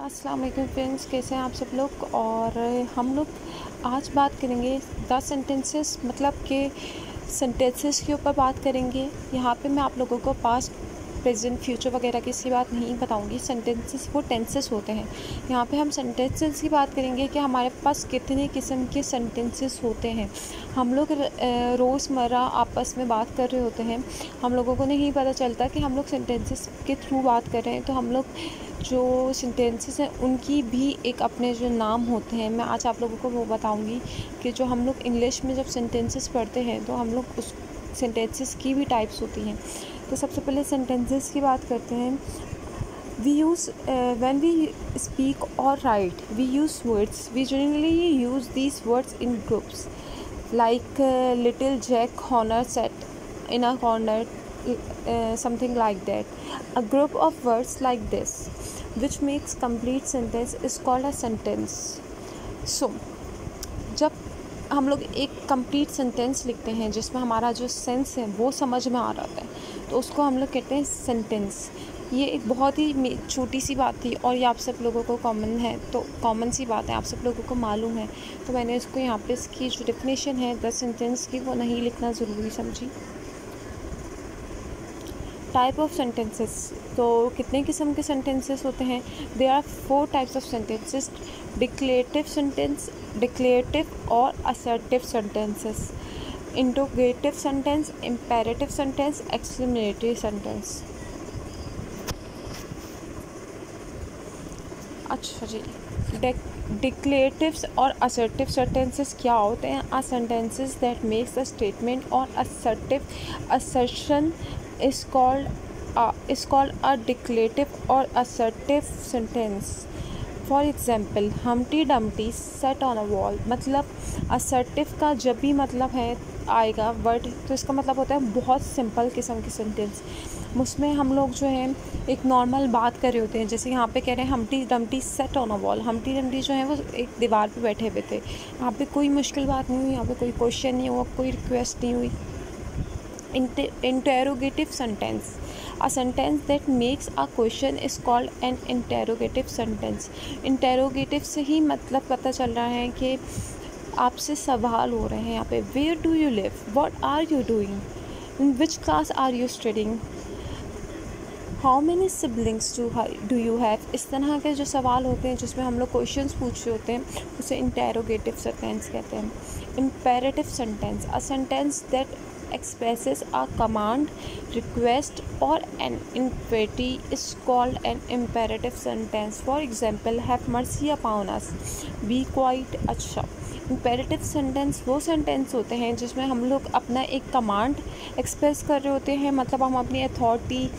अस्सलाम वालेकुम फ्रेंड्स, कैसे हैं आप सब लोग। और हम लोग आज बात करेंगे 10 सेंटेंसेस मतलब के सेंटेंसेस के ऊपर बात करेंगे। यहाँ पे मैं आप लोगों को पास्ट प्रेजेंट फ्यूचर वगैरह की इसकी बात नहीं बताऊँगी। सेंटेंसेस वो टेंसेस होते हैं। यहाँ पे हम सेंटेंसेस की बात करेंगे कि हमारे पास कितने किस्म के सेंटेंसेस होते हैं। हम लोग रोज़मर्रा आपस में बात कर रहे होते हैं, हम लोगों को नहीं पता चलता कि हम लोग सेंटेंसेस के थ्रू बात कर रहे हैं। तो हम लोग जो सेंटेंसेस हैं उनकी भी एक अपने जो नाम होते हैं, मैं आज आप लोगों को वो बताऊंगी कि जो हम लोग इंग्लिश में जब सेंटेंसेस पढ़ते हैं तो हम लोग उस सेंटेंसेस की भी टाइप्स होती हैं। तो सबसे पहले सेंटेंसेस की बात करते हैं। We use when we speak और write we use words, we generally use these words in groups like little Jack Horner sat in a corner, something like that. A group of words like this which makes complete sentence is called a sentence. So जब हम लोग एक complete sentence लिखते हैं जिसमें हमारा जो sense है वो समझ में आ रहा है तो उसको हम लोग कहते हैं सेंटेंस। ये एक बहुत ही छोटी सी बात थी और ये आप सब लोगों को कॉमन है, तो कॉमन सी बात है, आप सब लोगों को मालूम है। तो मैंने इसको यहाँ पे इसकी जो डेफिनेशन है 10 सेंटेंस की वो नहीं लिखना ज़रूरी समझी। टाइप ऑफ सेंटेंसेस, तो कितने किस्म के सेंटेंसेस होते हैं। There are 4 types of sentences. Declarative sentence, declarative और assertive sentences, interrogative sentence, imperative sentence, exclamatory sentence. अच्छा जी, डिक्लेरेटिव्स और असर्टिव सेंटेंसेस क्या होते हैं। Uh sentences that makes a statement और assertive assertion is called a declarative or assertive sentence. For example, Humpty Dumpty sat on a wall। मतलब assertive का जब भी मतलब है आएगा वर्ड तो इसका मतलब होता है बहुत सिंपल किस्म की सेंटेंस। उसमें हम लोग जो है एक नॉर्मल बात कर रहे होते हैं। जैसे यहाँ पे कह रहे हैं Humpty Dumpty set on a wall. Humpty Dumpty जो है वो एक दीवार पे बैठे हुए थे। यहाँ पे कोई मुश्किल बात नहीं हुई, यहाँ पे कोई क्वेश्चन नहीं हुआ, कोई रिक्वेस्ट नहीं हुई। Interrogative sentence, a sentence that makes a question is called an interrogative sentence. Interrogative से ही मतलब पता चल रहा है कि आपसे सवाल हो रहे हैं। यहाँ पे where do you live, what are you doing, in which class are you studying, how many siblings do you have। इस तरह के जो सवाल होते हैं जिसमें हम लोग क्वेश्चंस पूछ रहे होते हैं उसे interrogative sentence कहते हैं। Imperative sentence, a sentence that expresses a command, request or an inquiry is called an imperative sentence. For example, have mercy upon us, be quiet। अच्छा, imperative sentence वो सेंटेंस होते हैं जिसमें हम लोग अपना एक कमांड एक्सप्रेस कर रहे होते हैं, मतलब हम अपनी अथॉरिटी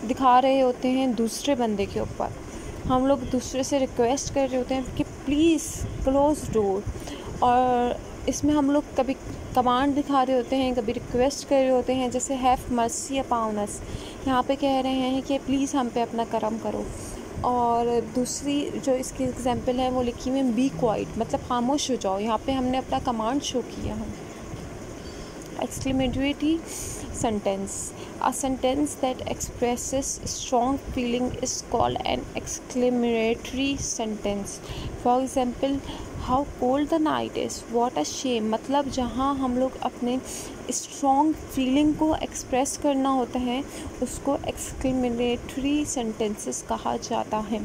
दिखा रहे होते हैं दूसरे बंदे के ऊपर। हम लोग दूसरे से रिक्वेस्ट कर रहे होते हैं कि प्लीज़ क्लोज डोर। और इसमें हम लोग कभी कमांड दिखा रहे होते हैं, कभी रिक्वेस्ट कर रहे होते हैं। जैसे हैव मर्सी अपॉन अस, यहाँ पे कह रहे हैं कि प्लीज़ हम पे अपना करम करो। और दूसरी जो इसकी एग्जांपल है वो लिखी हुई बी क्वाइट, मतलब खामोश हो जाओ। यहाँ पे हमने अपना कमांड शो किया है। Exclamatory sentence, a sentence that expresses strong feeling is called an exclamatory sentence. For example, how cold the night is, what a shame। मतलब जहाँ हम लोग अपने strong feeling को express करना होता है उसको exclamatory sentences कहा जाता है।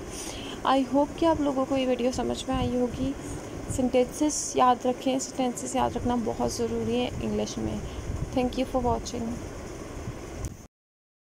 आई होप कि आप लोगों को ये वीडियो समझ में आई होगी। सेंटेंसेस याद रखें, सेंटेंसेस याद रखना बहुत ज़रूरी है इंग्लिश में। Thank you for watching.